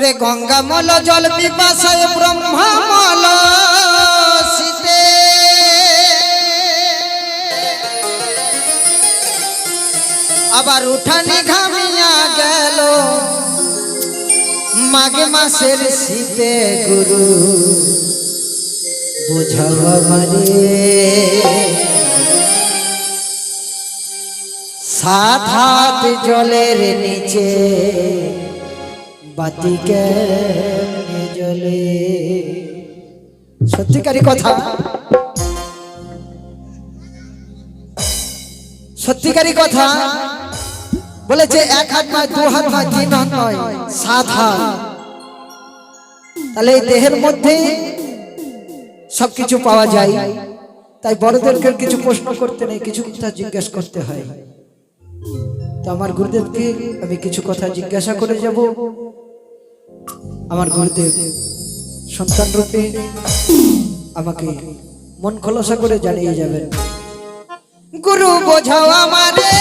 ওরে গঙ্গামল জল পিপাসায় ব্রহ্মামল শীতে আবার উঠানি ঘামিয়া গেল মাঘ মাসের শীতে গুরু বুঝাও আমারে সাত হাত জলের নিচে বাতি কেমনে জ্বলে। সত্যিকারই কথা, সত্যিকারই কথা বলেছে। এক হাত নয়, দু হাত নয়, তিন হাত নয়, সাত হাত। তাহলে এই দেহের মধ্যে সবকিছু পাওয়া যায়। তাই বড়দেরকে কিছু প্রশ্ন করতে নেই, কিছু কথা জিজ্ঞেস করতে হয়। তো আমার গুরুদেবকে আমি কিছু কথা জিজ্ঞাসা করে যাব। আমার গুরুদেব সন্তান রূপে আমাকে মন খোলাসা করে জানিয়ে যাবেন। গুরু বোঝাও আমারে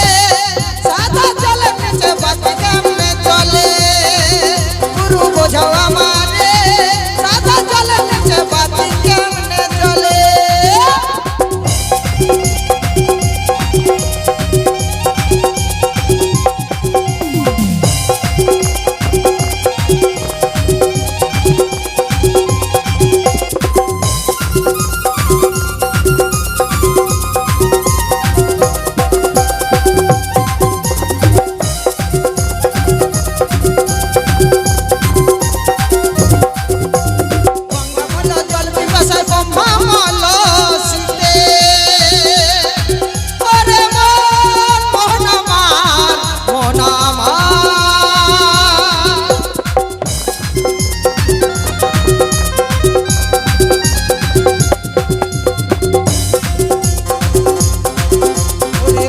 সাদা চলে নিচে বাতি কেমনে চলে। গুরু বোঝাও আমারে সাদা চলে নিচে বাতি কেমনে চলে।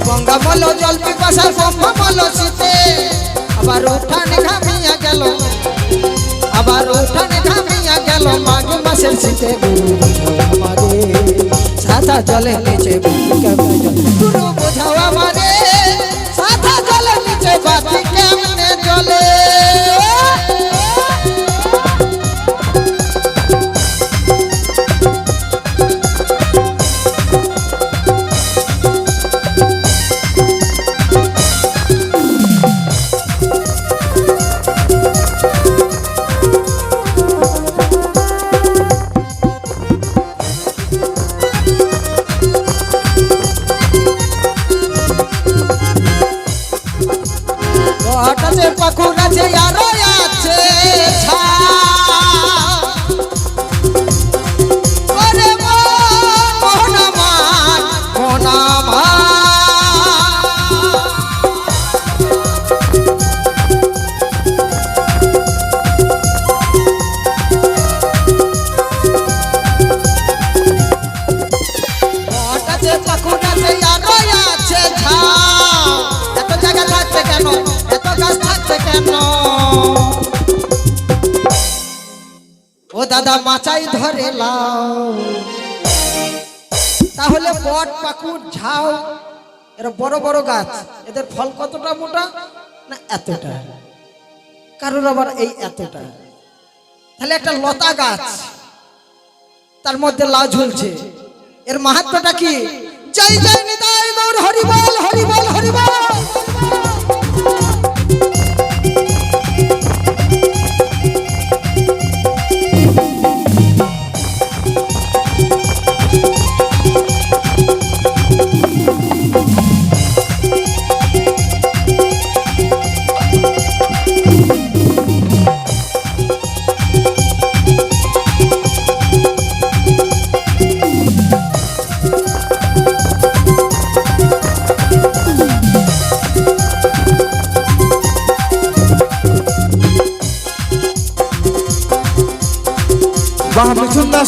গঙ্গামল জল পিপাসার ব্রহ্মমল শীতে আবার উঠানে ঘামিয়া গেল, আবার উঠানে ঘামিয়া গেল মাঘ মাসের শীতে। গুরু বোঝাও আমারে সাদা জলের নিচে বাতি কেমনে জ্বলে। গুরু বোঝাও আমারে সাদা জলের নিচে বাতি কেমনে জ্বলে। আছে পাখুর আছে আরো আছে ওরে মোহন আমার মোহন আমার। আছে পাখুর আছে আরো আছে এত জায়গা থাকছে কেন, এত গাছ থাকছে কেন। ও দাদা মাচাই ধরে লাও। তাহলে বট পাকুড় ঝাউ এরা বড় বড় গাছ, এদের ফল কতটা মোটা না এতটা, কারোর আবার এই এতটা। তাহলে একটা লতা গাছ তার মধ্যে লাউ ঝুলছে, এর মাহাত্ম্যটা কি? জয় জয় নিতাই গৌর হরি বল হরি বল হরি বল।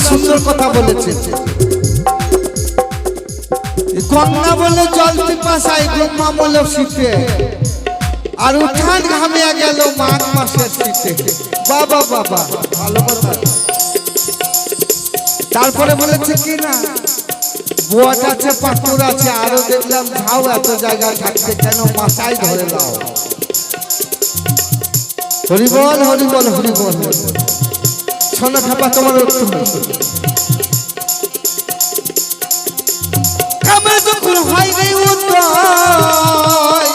সুন্দর কথা বলেছে। গঙ্গা বলে জল পিপাসায় ব্রহ্মামল শীতে আর উঠান ঘামিয়া গেল মাঘ মাসের শীতে। বাবা বাবা ভালো কথা। তারপরে বলেছে কি না বোয়াট আছে পাকুর আছে আরো দেখলাম ঝাউ এত জায়গায় থাকছে কেন মাথায় ধরে নাও। হরি বল হরি বল হরি বল। সোনা খাপা তোমার কামে যখন হয় রে উদয়,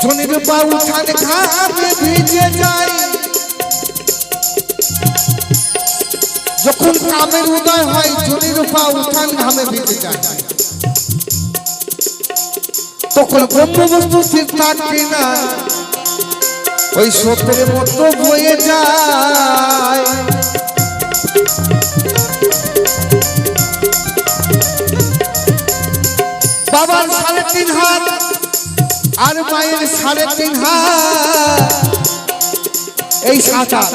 ধনির পা উঠানে ঘামে ভিজে যায়। যখন কামের উদয় হয় ধনির পা উঠান ঘামে ভিজে যায়, তখন ব্রহ্মবস্তু স্থির থাকে না, ওই সত্যের মতো বয়ে যায়। বাবার 3.5 হাত আর মায়ের 3.5 হাত, এই 7 হাত।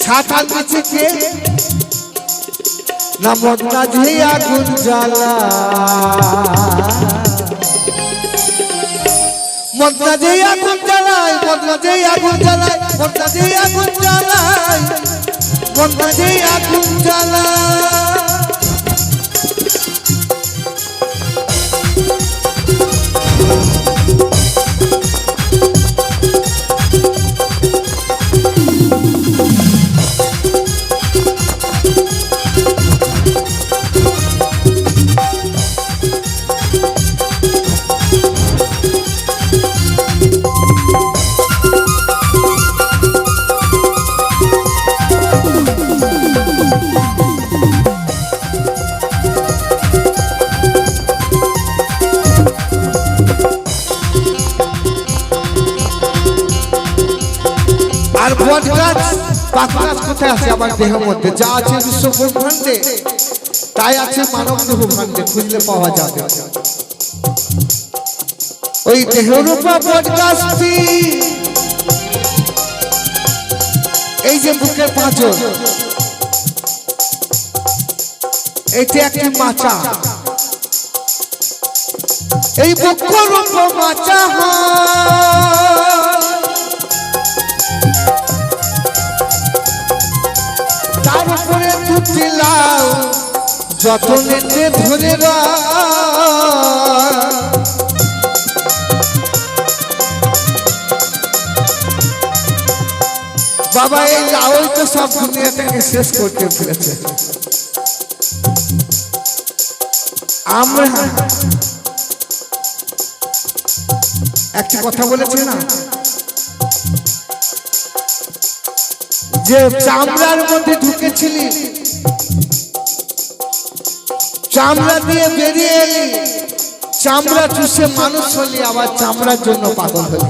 7 হাত নিচে কে না মদনা যে আগুন জ্বালা, মদনা যে আগুন জ্বালায়, মদনা যে আগুন জ্বালায়, মদনা যে আগুন জ্বালায়, মদনা যে আগুন জ্বালায়। আর বট গাছ পাত গাছ কোথায় আছে আমার দেহের মধ্যে? যা আছে বিশ্ব ব্রহ্মাণ্ডে তাই আছে মানব দেহ ব্রহ্মাণ্ডে, খুঁজলে পাওয়া যাবে। ওই দেহের উপর বট গাছটি, এই যে বুকের পাঁজর, এটি একটি মাচা। এই বুকের উপর মাচা হয়, তার উপরে 2টি লাউ যতনেতে ধরে বাবা। এই লাউ তো সব দুনিয়াটাকে শেষ করতে ফেলেছে। আমরা একটা কথা বলেছি না যে চামড়ার মধ্যে ঢুকেছিলি, চামড়া দিয়ে বেরিয়ে এলি, চামড়া চুষে মানুষ হলি, আবার চামড়ার জন্য পাগল হলি।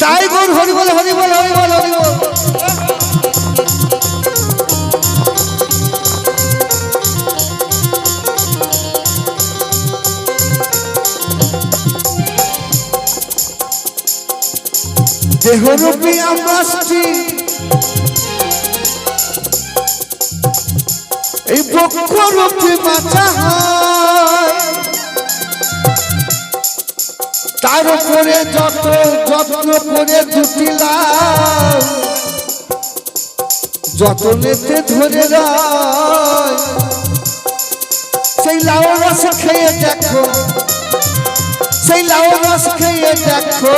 তাই বল হরি বল হরি বল হরি বল হরি বল। দেহরূপী আমরাষ্টি, এই বক্ষরূপী মাচা হয়, তার উপরে যত যত্ন করে 2টি লাউ যতনেতে ধরে রায়। সেই লাউ রস খেয়ে দেখো, সেই লাউ রস খেয়ে দেখো,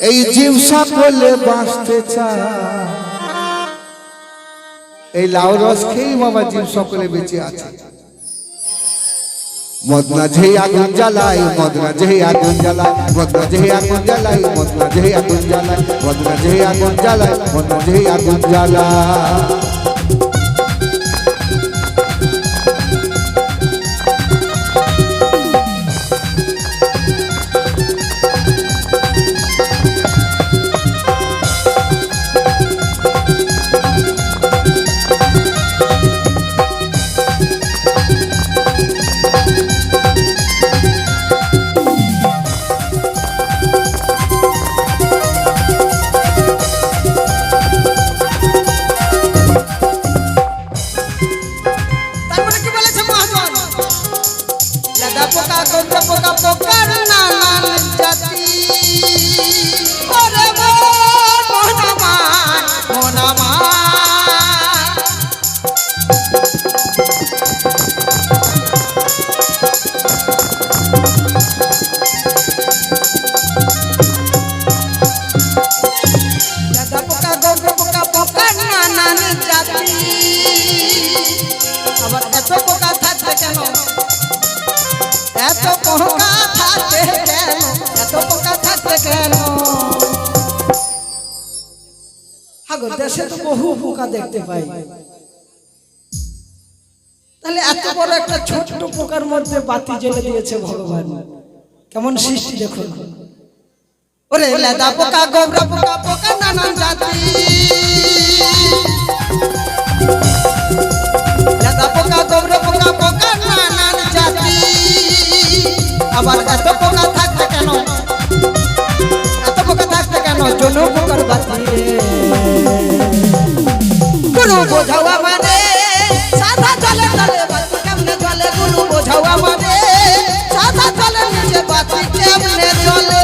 এই জীব সকলে বাঁচতে চায়। এই লাউ রস খেয়েই বাবা জীব সকলে বেঁচে আছে। মদনা যে আগুন জ্বালায়, মদনা যে আগুন জ্বালায়, মদনা যে আগুন জ্বালায়, মদনা যে আগুন জ্বালায়, মদনা যে আগুন জ্বালায়, মদনা যে আগুন জ্বালায়। কেন হাগো দেশে তো বহু পোকা দেখতে পাই তাহলে এত বড় একটা ছোট্ট পোকার মধ্যে বাতি জ্বেলে দিয়েছে ভগবান কেমন সৃষ্টি দেখুন ওরে লেদা পোকা গোবরা পোকা পোকা নানান জাতি লেদা পোকা গোবরা পোকা পোকা নানান জাতি আবার এত পোকা থাকতে কেন এত পোকা থাকতে কেন জনু পোকার বাতি রে গুরু বোঝাওয়া মানে সাদা জলে জলে বাতি কেমনে জলে গুরু বোঝাওয়া মানে সাদা জলে নিচে বাতি কেমনে জলে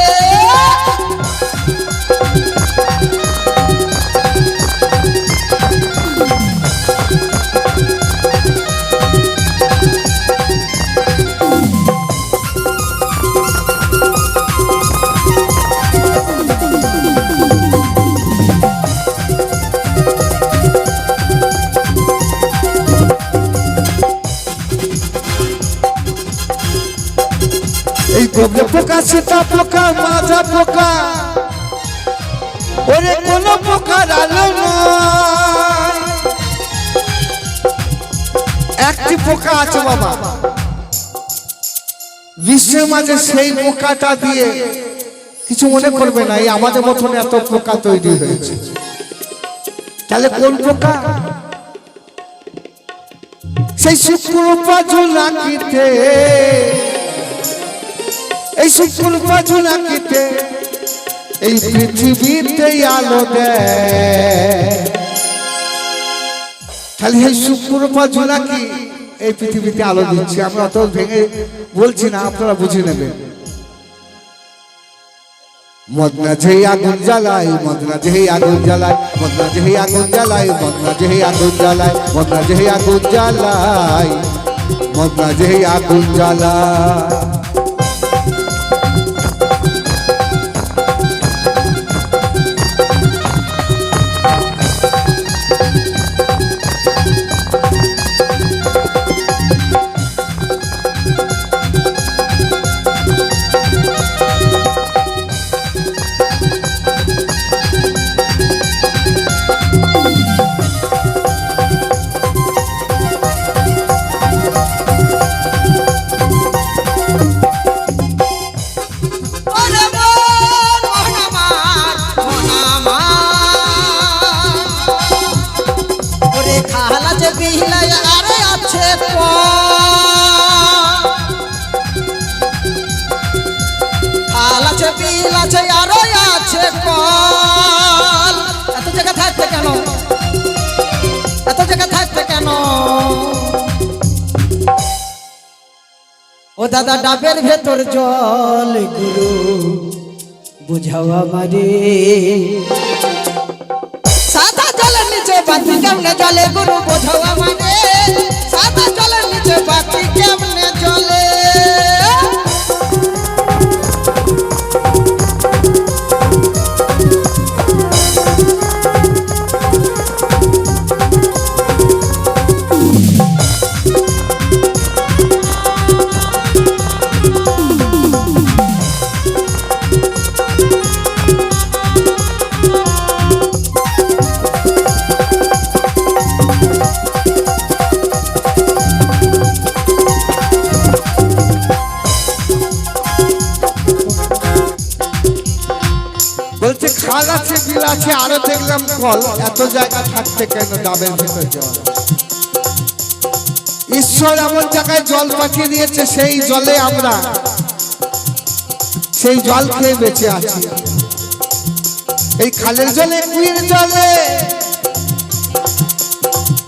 এই গোবরে পোকা সেটা পোকা মাজা পোকা ওরে কোন পোকার আলো নয় একটি পোকা আছে বাবা বিশ্বের মাঝে সেই পোকাটা দিয়ে কিছু মনে করবে না এই আমাদের মতন এত পোকা তৈরি হয়েছে তাহলে কোন পোকা সেই শুক্রপা ঝুলাকিতে এই শুক্রপা ঝুলাকিতে এই পৃথিবীতে আলো দেয় তাহলে এই শুক্রপা ঝুলাকি এই পৃথিবীতে আলো দিচ্ছে আমরা অত ভেঙে বলছি না আপনারা বুঝে নেবেন মদনা যেই আগুন জ্বালায় মদনা যেই আগুন জ্বালায় মদনা যেই আগুন জ্বালায় মদনা যেই আগুন জ্বালায় মদনা যেই আগুন জ্বালায় মদনা যেই আগুন জ্বালায় ও দাদা ডাবের ভেতর জল গুরু বুঝাও আমারে সাদা জলের নিচে বাতি কেমনে জলে গুরু বুঝাও আমারে সাদা জলের নিচে বাতি কেমনে জলে আছে বিল আছে আরো দেখলাম কল এত জায়গা থাকতে কেন ডাবের ভিতর জল ঈশ্বর এমন জায়গায় জল পাঠিয়ে দিয়েছে সেই জলে আমরা সেই জল খেয়ে বেঁচে আছি এই খালের জলে কুইর জলে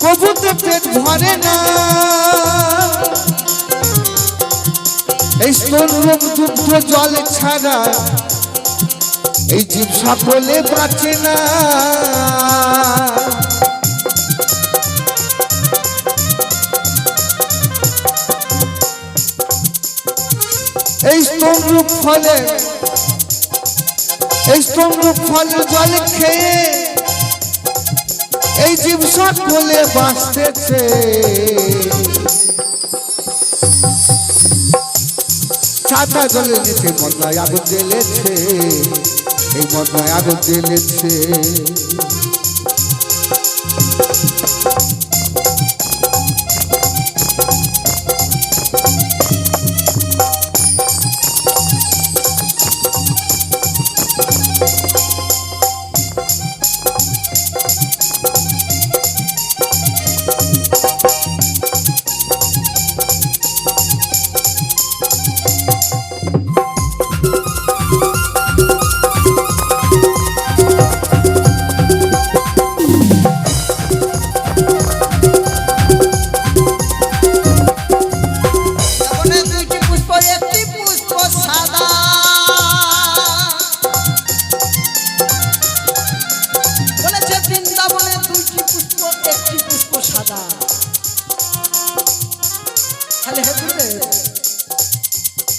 কবুতে পেট ভরে না এই স্তনরূপ দুগ্ধ জল ছাড়া এই জীব সকলে বাঁচে না এই স্তনরূপ ফলে জল খেয়ে এই জীব সকলে বাঁচতেছে সাদা জলের নিচে মদনায় আগুন জ্বেলেছে, এই মদনায় আগুন জ্বেলেছে।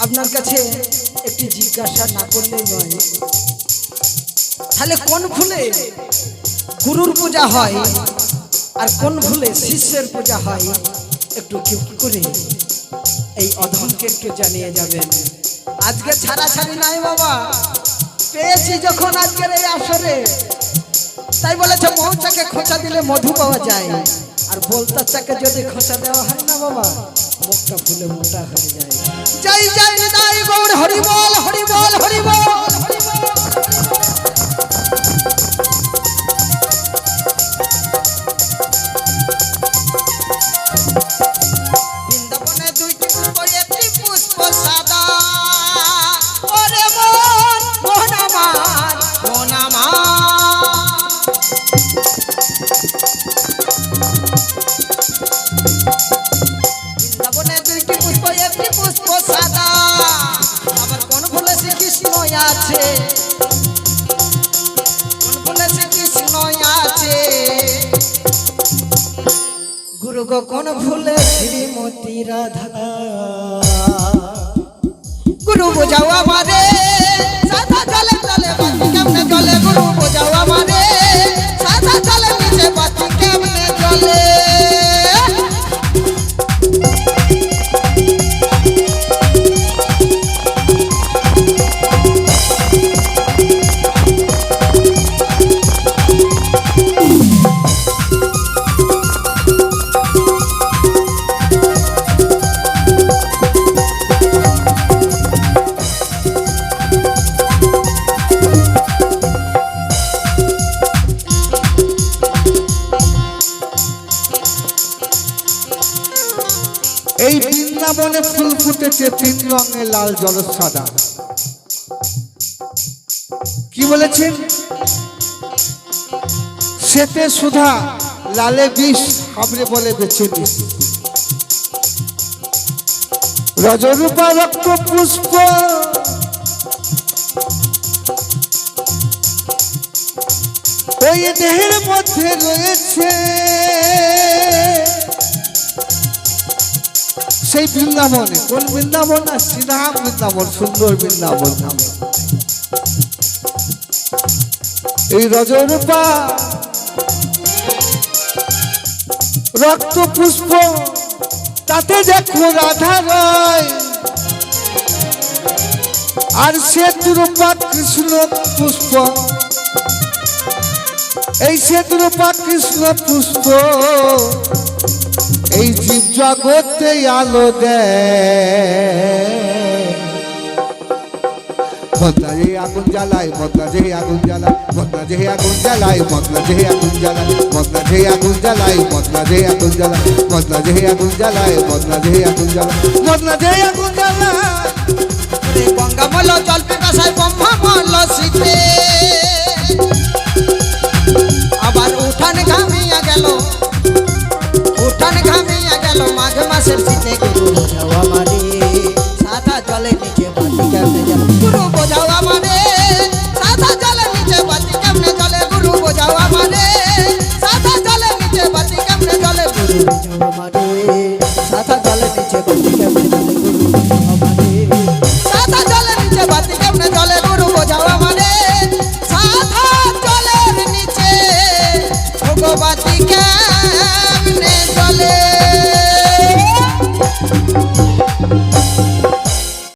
আপনার কাছে একটি জিজ্ঞাসা না করলেই নয়, তাহলে কোন ফুলে গুরুর পূজা হয় আর কোন ফুলে শিষ্যের পূজা হয়, একটু কি করে এই অধমকে একটু জানিয়ে যাবেন। আজকে ছাড়াছাড়ি নাই বাবা, পেয়েছি যখন আজকের এই আসরে, তাই বলেছে মৌচাকে খোঁচা দিলে মধু পাওয়া যায়, আর বলতার চাকে যদি খোঁচা দেওয়া হয় না বাবা, মুখটা ফুলে মোটা হয়ে যায়। জয় জয় নিতাই গৌর, হরি বল হরি বল হরি বল। বৃন্দাবনে দুইটি পুষ্প, একটি পুষ্প সাদা, ওরে মন মন আমার মন আমার। বৃন্দাবনে দুইটি পুষ্প, একটি পুষ্প সাদা, আবার কোন ফুলে শ্রীকৃষ্ণ আছে, কোন ফুলে শ্রীকৃষ্ণ আছে। গুরু গো কোন ফুলে শ্রীমতী রাধা, গুরু বোঝাও আমারে, সাদা জলে জলে বাতি কেমনে জলে, গুরু বোঝাও আমারে, সাদা জলে নিচে বাতি কেমনে জলে। এই বৃন্দাবনে ফুল ফুটেছে তিন রঙে, লাল জল সাদা। কি বলেছেন? শ্বেতে সুধা, লালে বিষ, হাবড়ে বলে বেছে বিষ। রজরূপা রক্ত পুষ্প, ওই দেহের মধ্যে রয়েছে সেই বৃন্দাবনে। কোন বৃন্দাবন? না শ্রীরাম বৃন্দাবন, সুন্দর বৃন্দাবন। এই রজরূপা রক্ত পুষ্প, তাতে দেখো রাধা রয়, আর শ্বেতরূপা কৃষ্ণ পুষ্প, এই শ্বেতরূপা কৃষ্ণ পুষ্প এই জীব জগতে আলো দেয়। মদনা যে আগুন জ্বালায়, মদনা যে আগুন জ্বালায়, মদনা যে আগুন জ্বালায়, মদনা যে আগুন জ্বালায়, মদনা যে আগুন জ্বালায়, মদনা যে আগুন জ্বালায়, মদনা যে আগুন জ্বালায়, মদনা যে আগুন জ্বালায়, মদনা যে আগুন জ্বালায়। গঙ্গা বল জল পিপাসায়, ব্রহ্মা বল শীতে, আবার উঠান ঘামিয়া গেল, উঠান ঘামিয়া গেল মাঘ মাসের শীতে। গুরু বোঝাও আমারে, সাদা জলে নিচে বাতি কেমনে জলে, গুরু বোঝাও আমারে, সাদা জলে নিচে বাতি কেমনে জলে, গুরু বোঝাও আমারে, সাদা জলে নিচে বাতি কেমনে জলে, গুরু বোঝাও আমারে, সাদা জলে নিচে বাতি কেমনে